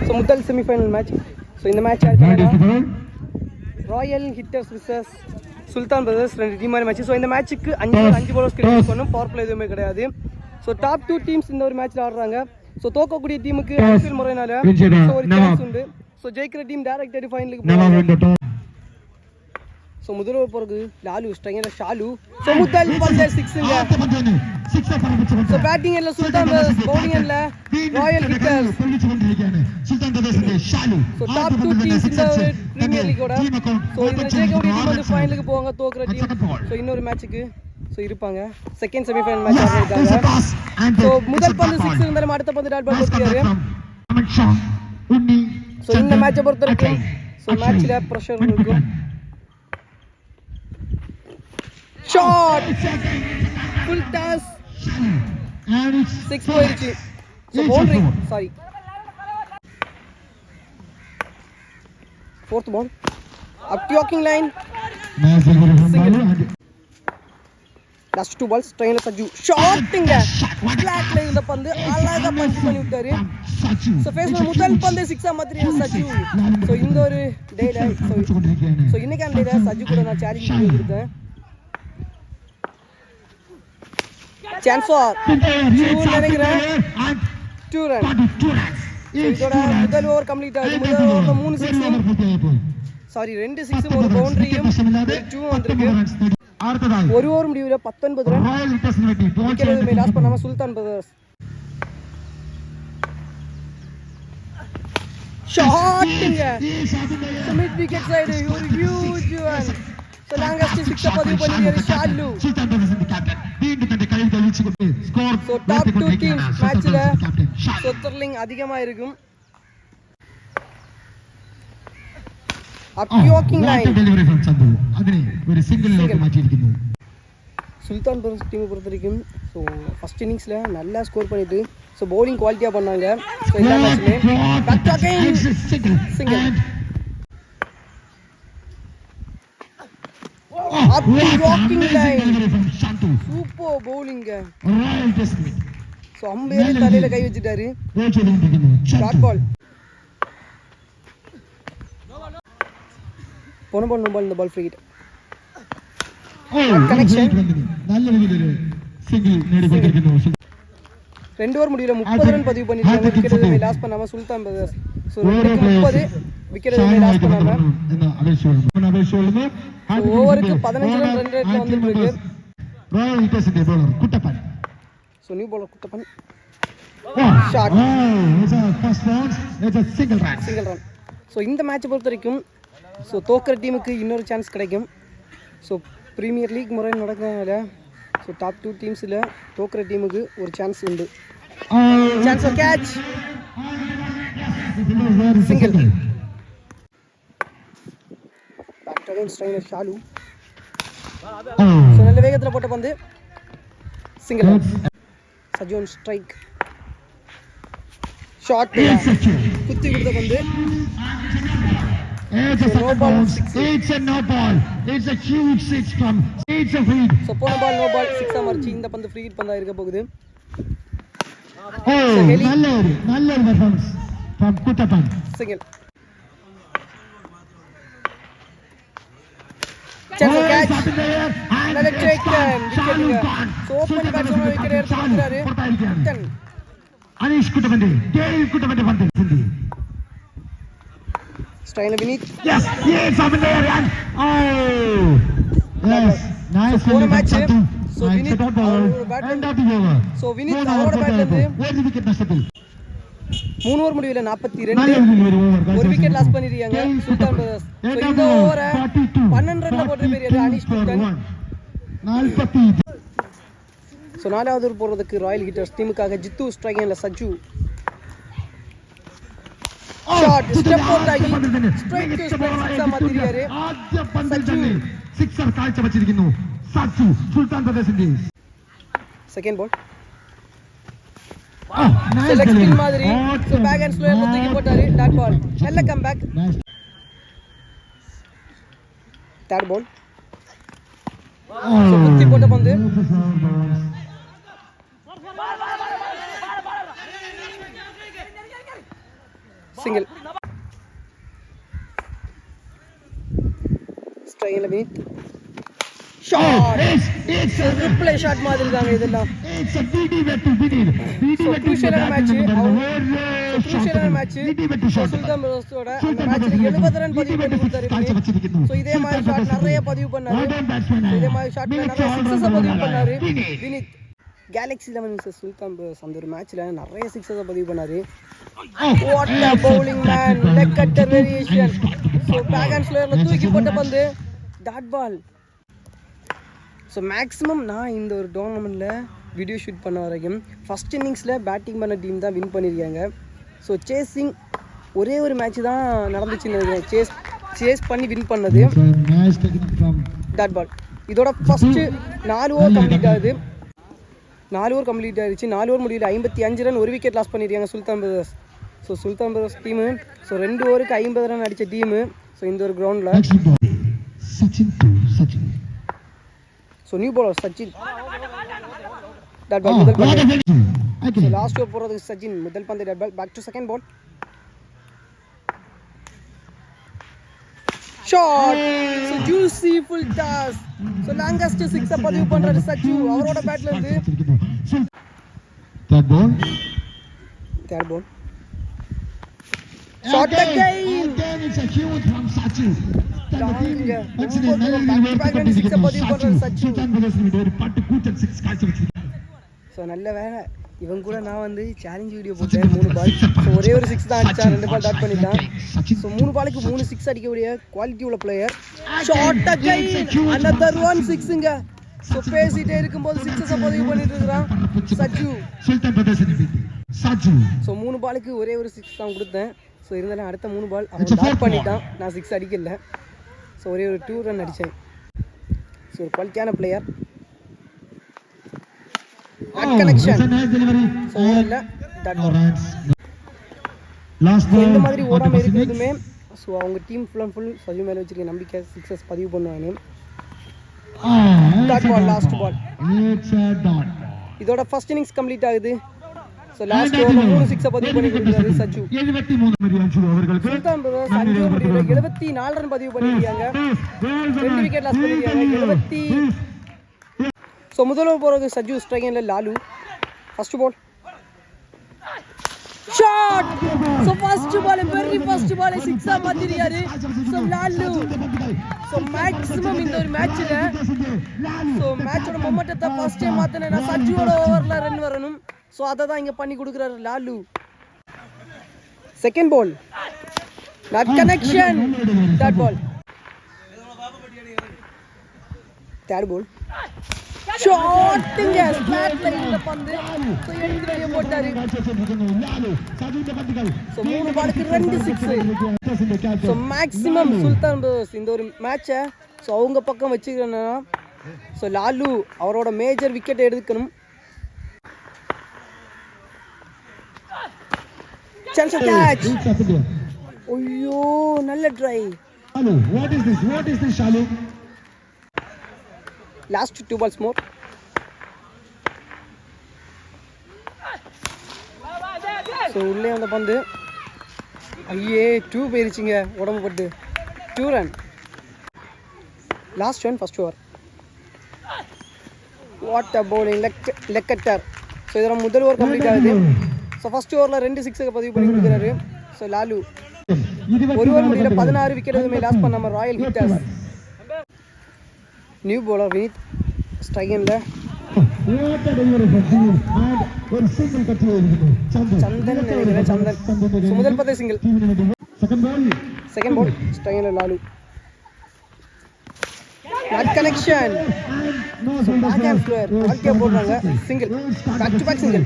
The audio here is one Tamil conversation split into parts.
ஸோ முதல் செமிஃபைனல் மேட்ச். ஸோ இந்த மேட்ச் ராயல் ஹிட்டர்ஸ் விசஸ் சுல்தான் பிரதர்ஸ் ரெண்டு டீமான மேட்ச். ஸோ இந்த மேட்ச்சுக்கு 5 பவுலர்ஸ் கிடையாது, ஒன்றும் பவர் பிளே எதுவுமே கிடையாது. ஸோ டாப் 2 டீம்ஸ் இந்த ஒரு மேட்ச்சில் ஆடுறாங்க. ஸோ தோக்கக்கூடிய டீமுக்கு ஐபிஎல் முறையினால ஒரு சான்ஸ் உண்டு. ஸோ ஜெயிக்கிற டீம் டைரக்ட் ஃபைனலுக்கு போவாங்க. ஸோ முதல் ஓவர் போகிறது லாலு, ஸ்ட்ரைங்கர் ஷாலு. ஸோ முதல் பந்து 6ங்க. ஸோ பேட்டிங் எண்ணில் சுல்தான் பிரதர்ஸ், பவுலிங் எண்ணில் Royal hitters. So top 2 teams இந்த ஒரு பிரீமியர் லீக்கோட. ஸோ இதில் ஜெயிக்கக்கூடிய டீம் வந்து ஃபைனலுக்கு போவாங்க, தோக்குற டீம் ஸோ இன்னொரு மேட்ச்சுக்கு ஸோ இருப்பாங்க. செகண்ட் செமிஃபைனல் மேட்ச் ஆடுறாங்க. ஸோ முதல் பந்து 6 இருந்தாலும் அடுத்த பந்து டாட் பால் போட்டிருக்காரு. ஸோ இந்த மேட்சை பொறுத்த வரைக்கும் ஸோ மேட்ச்சில் ப்ரெஷர் இருக்கும். ஷாட் ஃபுல் டாஸ் 6 போயிடுச்சு. So boundary sorry fourth ball up talking line last 2 balls. ட்ரெயினில் சஜு ஷாட்டுங்க, ஃபிளாட்ல இந்த பந்து அழகாக பஞ்ச் பண்ணி விட்டாரு. ஸோ ஃபேஸ் முதல் பந்து 6 மாத்திரி சஜு. ஸோ இந்த ஒரு டேல ஸோ இன்னைக்கான டேல சஜு கூட நான் சேலஞ்ச் பண்ணி கொடுத்தேன். சான்ஸ் ஃபார் 2 நினைக்கிறேன், 2 ரன். இதோட முதல் ஓவர் கம்ப்ளீட் ஆகுது. முதல் ஓவர்ல 3 6 சாரி 2 6 ஒரு பவுண்டரியும் 2 வந்திருக்கு. ஒரு ஓவர் முடிவுல 19 ரன். விக்கெட் லாஸ் பண்ணாம சுல்தான் பிரதர்ஸ். ஷாட்டுங்க மிட் விக்கெட் சைடு ஒரு ஹியூஜ் ஒன். ஸோ லாங்கஸ்ட் 6 பதிவு பண்ணிருக்காரு ஷாலு. ஸோ டாப் 2 டீம்ஸ் மேட்ச்ல ஸோ த்ரில்லிங் அதிகமாக இருக்கும். அப்யோக்கிங் லைன் சுல்தான் பிரதர்ஸ் டீமை பொறுத்த வரைக்கும் ஸோ ஃபர்ஸ்ட் இன்னிங்ஸில் நல்லா ஸ்கோர் பண்ணிட்டு ஸோ பவுலிங் குவாலிட்டியாக பண்ணாங்க. ஸோ எல்லா மேட்ச்லேயும் சிங்கிள் அப்யோக்கிங் லைன் சூப்பர் பவுலிங்க. ஸோ அம்பேர் தலையில் கை வச்சுட்டாரு. ஷார்ட் பால் போன பால், நோ பால், இந்த ball free hit. Connection 2 over முடியல 30 ரன் பதிவு பண்ணிருக்காங்க. விக்கெட் எதுவுமே லாஸ் பண்ணாம சுல்தான் பிரதர்ஸ். ஸோ 30 விக்கெட் எதுவுமே லாஸ் பண்ணாம ஓவருக்கு 15 ரன் ரன் ரேட்ல வந்துட்டு இருக்கு. So new bowler Kuttappan shot single run. So இந்த மேட்சை பொறுத்த வரைக்கும் ஸோ தோக்கிற டீமுக்கு இன்னொரு சான்ஸ் கிடைக்கும். ஸோ ப்ரீமியர் லீக் முறை நடக்கிறதுனால ஸோ டாப் 2 டீம்ஸில் தோக்கிற டீமுக்கு ஒரு சான்ஸ் உண்டு. Chance for catch single. Back again ஸ்ட்ரைனர் ஷாலு. ஸோ நல்ல வேகத்தில் போட்ட பந்து சிங்கிள். சஜோன் ஸ்ட்ரைக் ஷாட் குத்தி விடுத பந்து. No ball, it's a no ball. It's a huge six from. It's a free. So போன பால் நோ பால் 6 மார்ச்சி. இந்த பந்து ஃப்ரீ ஹிட் பந்தா இருக்க போகுது. நல்ல performance from Kuttapan. Single. Chance catch. Another take wicket. So open batsman wicket எடுத்துறாரு. Anish Kuttapandi. Dave Kuttapandi பந்து. Strainer Vinith. Yes, up in there and yes, nice. So match. So Vinith end of the over. So Vinith அவரோட பேட்ல இருந்து ஒரு விக்கெட் நஷ்டத்தில் 3 ஓவர் முடிவுல 42 ஒரு விக்கெட் லாஸ் பண்ணிருக்காங்க சுல்தான் பிரதர்ஸ். சோ இந்த ஓவரை 12 ரன்ல போட்டு பெரிய அனிஷ் குட்டன் 40. சோ நாலாவது ஓவர் போறதுக்கு ராயல் ஹிட்டர்ஸ் டீமுக்காக ஜித்து ஸ்ட்ரைக்கர்ல சஜு. ஷாட் ஸ்டெப் அவுட் ஆகி ஸ்ட்ரைட் டு ஸ்ட்ரைக் சிக்ஸ் മാറ്റിരിക്കാரு. സജു സിക്സർ കാഴ്ച വെച്ചിരിക്കുന്നു സജു സുൽത്താൻ പ്രദേശിന്റെ സെക്കൻഡ് ബോൾ. ലെഗ് സ്പിൻ മാതിരി സോ ബാക്ക് ആൻഡ് സ്ലോ തൂക്കി പോട്ടാரு ഡാറ്റ് ബോൾ. நல்ல come back. Third ball so குத்தி போட்ட பந்து சிங்கிள். ஸ்ட்ரைக்கில் வினித் ஷாட். ரிப்ளை ஷாட் மாதிரி இருக்காங்க இதெல்லாம். ஸோ க்ரூஷியலான மேட்ச் சுல்தான் பிரதர்ஸோட அந்த மேட்ச்சில் 70 ரன் பதிவு பண்ணி கொடுத்தாரு. ஸோ இதே மாதிரி ஷாட் நிறைய பதிவு பண்ணாரு. இதே மாதிரி ஷாட்ல நிறைய சிக்ஸஸை பதிவு பண்ணாரு வினித். கேலக்ஸி 11 சுல்தான் பிரதர்ஸ் அந்த ஒரு மேட்ச்சில் நிறைய சிக்ஸஸை பதிவு பண்ணாரு. What a bowling man, leg cutter variation. So back hand ஸ்லோயரில் தூக்கி போட்ட பந்து டாட் பால். ஸோ மேக்ஸிமம் நான் இந்த ஒரு டோர்னமெண்ட்டில் வீடியோ ஷூட் பண்ண வரைக்கும் ஃபஸ்ட் இன்னிங்ஸில் பேட்டிங் பண்ண டீம் தான் வின் பண்ணியிருக்காங்க. ஸோ சேஸிங் ஒரே ஒரு மேட்ச் தான் நடந்துச்சுன்னு நினைக்கிறேன். சேஸ் பண்ணி வின் பண்ணது டாட் பால். இதோட ஃபஸ்ட்டு 4 ஓவர் கம்ப்ளீட் ஆகுது. 4 ஓவர் கம்ப்ளீட் ஆகிடுச்சு. 4 ஓவர் முடியல 55 ரன், ஒரு விக்கெட் லாஸ் பண்ணியிருக்காங்க சுல்தான் பிரதர்ஸ். ஸோ சுல்தான் பிரதர்ஸ் டீமு ஸோ 2 ஓவருக்கு 50 ரன் அடித்த டீமு. ஸோ இந்த ஒரு கிரவுண்டில் so new bowler Sachin dot ball முதல் பந்து. ஸோ லாஸ்ட் ஓவர் போகிறதுக்கு சச்சின் முதல் பந்து dot ball. Back to second ball. Shot. So juicy full toss. So longest சிக்ஸை பதிவு பண்ணுறாரு சச்சு அவரோட பேட்ல இருந்து. Third ball. Shot again. So நல்ல வேலை இவன் கூட நான் வந்து சேலஞ்ச் வீடியோ போட்டேன். 3 பால் ஸோ ஒரே ஒரு 6 தான் அடித்தான். 2 பால் டாட் பண்ணிட்டான். ஸோ 3 பாலுக்கு 3 6 அடிக்கக்கூடிய குவாலிட்டி உள்ள பிளேயர். ஷாட் அகைன் அனதர் 1 6ங்க. ஸோ பேசிட்டே இருக்கும்போது 6 பதிவு பண்ணிட்டு இருக்கிறான் சச்சு. ஸோ 3 பாலுக்கு ஒரே ஒரு 6 தான் கொடுத்தேன். ஸோ இருந்தாலும் அடுத்த 3 பால் அவன் டாட் பண்ணிட்டான். நான் 6 அடிக்கல. ஸோ ஒரே ஒரு 2 ரன் அடித்தேன். ஸோ ஒரு குவாலிட்டியான பிளேயர். கனெக்ஷன் ஸோ இல்லை டாட் பால். இந்த மாதிரி ஓடாமல் இருக்கிறதுமே ஸோ அவங்க team full and full Saju மேலே வச்சிருக்க நம்பிக்கை 6 பதிவு பண்ணுவாங்க. Dot ball last ball. இதோட ஃபர்ஸ்ட் இன்னிங்ஸ் கம்ப்ளீட் ஆகுது. ஸோ லாஸ்ட் ஓவரில் 3 6 பதிவு பண்ணி கொடுக்குறாரு சச்சு. சுல்தான் பிரதர்ஸ் 5 ஓவர் முடிவில் 74 ரன் பதிவு பண்ணியிருக்காங்க. 2 விக்கெட் லாஸ் பண்ணியிருக்காங்க. 70. ஸோ முதல் ஓவர் போகிறது சச்சு. ஸ்ட்ரைக்கில் Lalu. First ball shot. So first ball very first ball 6 மாற்றிருக்காரு ஸோ லாலு. ஸோ மேக்ஸிமம் இந்த ஒரு மேட்ச்சில் ஸோ மேட்சோட மொமெண்டத்தை ஃபர்ஸ்ட் டைம் மாற்றினா சச்சுவோட ஓவரில் ரன் வரணும். ஸோ அதை தான் இங்கே பண்ணி கொடுக்குறாரு Lalu. Second ball not connection dot ball. Third ball ஷாட்டுங்க ஸ்லாட் லைன்ல பந்து ஸோ எடுத்து வெளியே போட்டாரு. ஸோ 3 பாலுக்கு 2 6. ஸோ மேக்ஸிமம் சுல்தான் பிரதர்ஸ் இந்த ஒரு மேட்சை ஸோ அவங்க பக்கம் வச்சுக்கிறேன்னா ஸோ லாலு அவரோட மேஜர் விக்கெட் எடுக்கணும். Chance of catch. ஐயோ நல்ல try. What is this Shalu? Last 2 balls more. So உள்ளே வந்த பந்து ஐயே 2 போயிருச்சிங்க உடம்பு பட்டு. 2 run. Last one first over. What a bowling leg cutter. So இதோட முதல் ஓவர் கம்ப்ளீட் ஆகுது. ஸோ ஃபர்ஸ்ட் ஓவரில் 2 6 பதிவு பண்ணி கொடுக்குறாரு ஸோ லாலு. ஒரு ஓவர் முடியல 16 விக்கெட் எதுவுமே லாஸ் பண்ணாம Royal Hitters. New bowler Vineeth ஸ்ட்ரைக்கில் சந்தன் நினைக்கிறேன் சந்தன். ஸோ முதல் பத்து சிங்கிள். செகண்ட் பால் ஸ்ட்ரைக்கில் Lalu. Not connection. So back hand slower வாழ்க்கையாக போடுறாங்க. Single back to back single.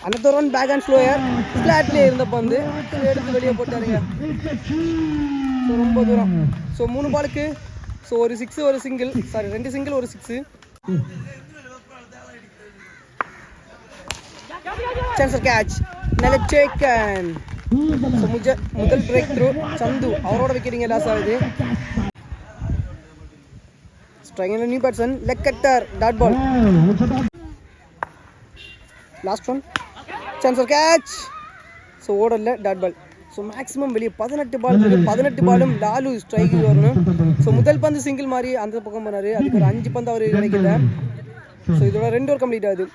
Another one back and slower ஃப்ளாட்லேயே இருந்த பந்து எடுத்து வெளியே போட்டாருங்க. ஸோ ரொம்ப தூரம். ஸோ 3 பாலுக்கு ஸோ ஒரு 6 ஒரு சிங்கிள் 2 சிங்கிள் ஒரு 6. சான்ஸ் கேட்ச் நல்ல டேக்கன். ஸோ முதல் பிரேக் த்ரூ சந்து அவரோட விக்கெட்டிங்க லாஸ் ஆகுது. ஸ்ட்ரைக்கில் new batsman leg cutter dot ball. Last one chance catch so ஓடல டாட் பால். ஸோ மேக்ஸிமம் வெளியே 18 பால் இருக்குது. 18 பாலும் லாலு ஸ்ட்ரைக்கு வரணும். ஸோ முதல் பந்து சிங்கிள் மாதிரி அந்த பக்கம் போனார். அதுக்கு ஒரு 5 பந்து அவர் நினைக்கல. ஸோ இதோட 2 ஓவர் கம்ப்ளீட் ஆகுது.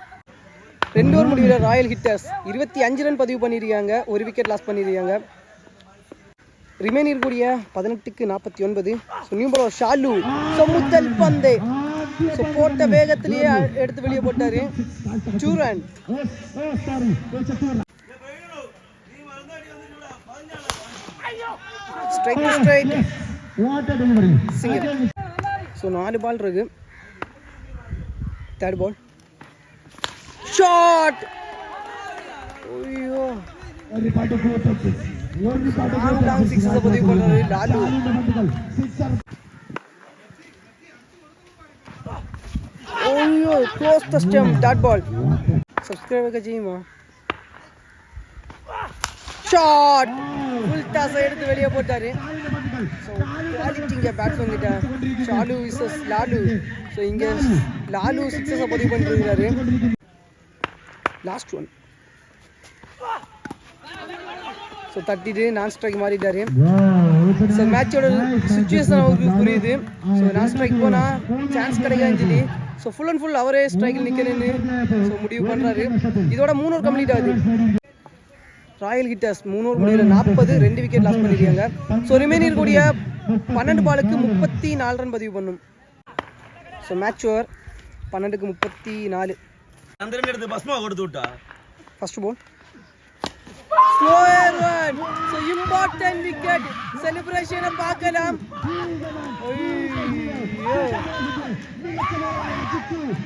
2 ஓவர் முடிவில் ராயல் ஹிட்டர்ஸ் 25 ரன் பதிவு பண்ணியிருக்காங்க. ஒரு விக்கெட் லாஸ் பண்ணியிருக்காங்க. ரிமைன் இருக்கக்கூடிய 18க்கு 49. So new bowler Shalu. So முதல் பந்து ஸோ போட்ட வேகத்திலேயே எடுத்து வெளியே போட்டார். 2 run. Strike to strike single. So 4 ball இருக்கு. Third ball shot. ஐயோ லாங் சிக்ஸஸ் பதிவு பண்றாரு லாலு. ஐயோ close the stump. Dot ball. Subscribe கஜிமா. ஷாட் ஃபுல் டாஸ் எடுத்து வெளியே போட்டாரு. ஸோ குவாலிட்டி இங்கே பேட்ஸ்மேன் கிட்ட ஷாலு விசஸ் லாலு. ஸோ இங்கே லாலு சிக்ஸஸை பதிவு பண்ணிருக்காரு. Last one. ஸோ தட்டிட்டு நான் ஸ்ட்ரைக் மாறிட்டாரு. ஸோ மேட்சோட சுச்சுவேஷன் அவருக்கு புரியுது. ஸோ நான் ஸ்ட்ரைக் போனால் சான்ஸ் கிடைக்காதுன்னு சொல்லி ஸோ ஃபுல் அண்ட் ஃபுல் அவரே ஸ்ட்ரைக்கில் நிற்கணும்னு ஸோ முடிவு பண்ணுறாரு. இதோட 3 ஓவர் கம்ப்ளீட் ஆகுது. ராயல் ஹிட்டர்ஸ் 3 ஓவர் முடிவில் 40, 2 விக்கெட் லாஸ் பண்ணியிருக்காங்க. ஸோ ரிமைன் இருக்கக்கூடிய 12 பாலுக்கு 34 ரன் பதிவு பண்ணும். ஸோ மேட்ச் ஓவர் 12க்கு 34. First ball slower run. So important wicket. செலிப்ரேஷனை பார்க்கலாம்.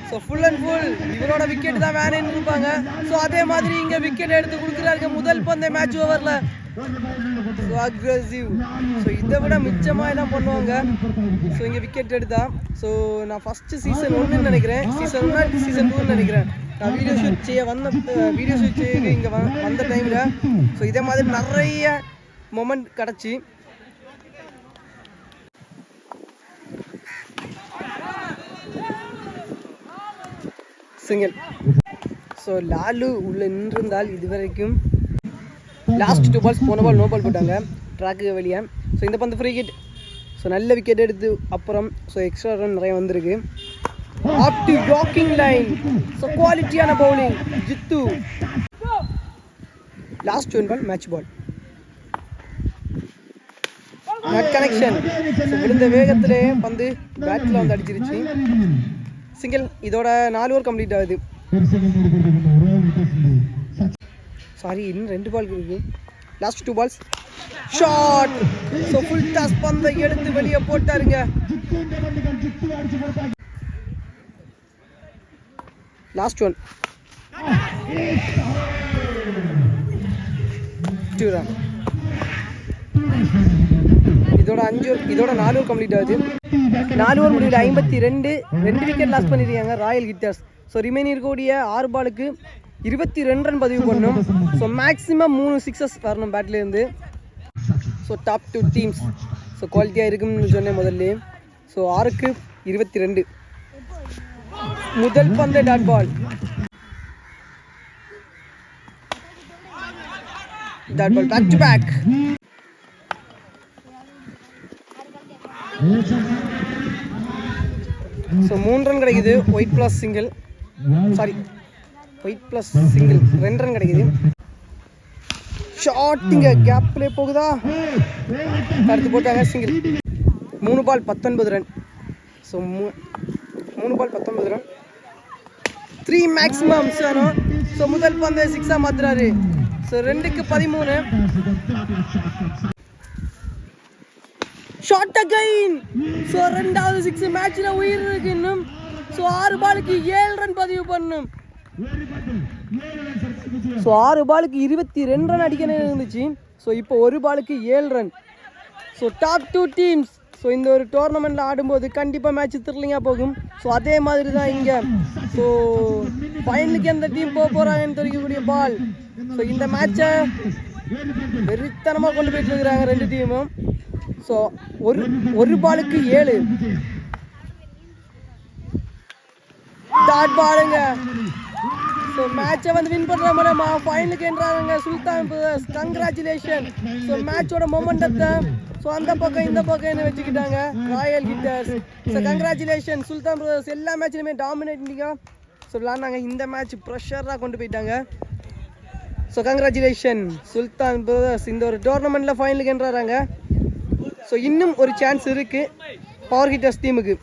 ஸோ ஃபுல் அண்ட் ஃபுல் இவரோட விக்கெட் தான் வேணும்னு இருப்பாங்க. ஸோ அதே மாதிரி இங்கே விக்கெட் எடுத்து கொடுக்குறாரு முதல் பந்தை மேட்ச் ஓவரில். So aggressive. ஸோ இதை விட மிச்சமாக என்ன பண்ணுவாங்க. ஸோ இங்கே விக்கெட் எடுத்தா. ஸோ நான் ஃபஸ்ட்டு சீசன் 1 நினைக்கிறேன், சீசன் 1 சீசன் 2 நினைக்கிறேன். நான் வீடியோ ஷூட் செய்ய இங்கே வந்த டைமில் ஸோ இதே மாதிரி நிறைய மொமெண்ட் கிடச்சி. சிங்கிள். ஸோ லாலு உள்ளே நின்றிருந்தால் இதுவரைக்கும் லாஸ்ட் 2 பால்ஸ் போன பால் நோ பால் போட்டாங்க ட்ராக்கு வெளியே. ஸோ இந்த பந்து ஃப்ரீ ஹிட். ஸோ நல்ல விக்கெட் எடுத்து அப்புறம் ஸோ எக்ஸ்ட்ரா ரன் நிறைய வந்திருக்கு. Up to talking line. So குவாலிட்டியான bowling Jithu. Last 1 ball match ball. Not connection. So விழுந்த வேகத்திலே பந்து பேட்டில் வந்து அடிச்சிருச்சு. சிங்கிள். இதோட 4 ஓவர் கம்ப்ளீட் ஆகுது. சாரி இன்னும் 2 பால் இருக்கு. Last 2 balls shot. So full toss பந்தை எடுத்து வெளியே போட்டாருங்க. Last one 2 run. இதோட 4 ஓவர் கம்ப்ளீட் ஆகுது. 4 ஓவர் முடிவில் 52, 2 விக்கெட் லாஸ் பண்ணியிருக்காங்க ராயல் ஹிட்டர்ஸ். ஸோ ரிமைன் இருக்கக்கூடிய 6 பாலுக்கு 22 ரன் பதிவு பண்ணணும். ஸோ மேக்ஸிமம் 3 சிக்ஸஸ் வரணும் பேட்லேருந்து. ஸோ டாப் 2 டீம்ஸ் ஸோ குவாலிட்டியாக இருக்குன்னு சொன்னேன் முதல்ல. ஸோ 6க்கு 22. முதல் பந்து dot ball. Dot ball back to back. So 3 run கிடைக்குது. Wide plus single. Sorry wide plus single 2 run கிடைக்குது. ஷாட்டிங்க கேப்லே போகுதா. அடுத்து போட்டாங்க single. 3 ball 19 run. So 3 ball 19 run. 3 maximum வேணும். ஸோ முதல் பந்து 6ஆக மாத்துறாரு. ஸோ 2க்கு 13. Shot again. ஸோ 2வது 6 மேட்ச்சில் உயிர் இருக்கு இன்னும். ஸோ 6 பாலுக்கு 7 ரன் பதிவு பண்ணும். ஸோ 6 பாலுக்கு 22 ரன் அடிக்கணும் இருந்துச்சு. ஸோ இப்போ 1 பாலுக்கு 7 run. So top 2 teams. So இந்த ஒரு டோர்னமெண்ட்டில் ஆடும்போது கண்டிப்பாக மேட்ச் த்ரில்லிங்காக போகும். ஸோ அதே மாதிரி தான் இங்கே. ஸோ ஃபைனலுக்கு எந்த டீம் போக போகிறாங்கன்னு தெரிவிக்கக்கூடிய பால். ஸோ இந்த மேட்சை வெறித்தனமாக கொண்டு போயிட்டு இருக்கிறாங்க 2 டீமும். ஸோ ஒரு பாலுக்கு 7. டாட் பாலுங்க. ஸோ மேட்சை வந்து வின் பண்ணுற மூலமா ஃபைனலுக்கு என்றாங்க சுல்தான் பிரதர்ஸ். கங்க்ராச்சுலேஷன். ஸோ மேட்சோட மொமெண்டத்தை ஸோ அந்த பக்கம் இந்த பக்கம் என்ன வச்சுக்கிட்டாங்க ராயல் ஹிட்டர்ஸ். ஸோ கங்க்ராச்சுலேஷன் சுல்தான் பிரதர்ஸ். எல்லா மேட்ச்லையுமே டாமினேட்டிங்காக ஸோ விளாட்னாங்க. இந்த மேட்ச் ப்ரெஷராக கொண்டு போயிட்டாங்க. ஸோ கங்க்ராச்சுலேஷன் சுல்தான் பிரதர்ஸ். இந்த ஒரு டோர்னமெண்ட்டில் ஃபைனலுக்கு என்றாங்க. ஸோ இன்னும் ஒரு சான்ஸ் இருக்குது பவர் ஹிட்டர்ஸ் டீமுக்கு.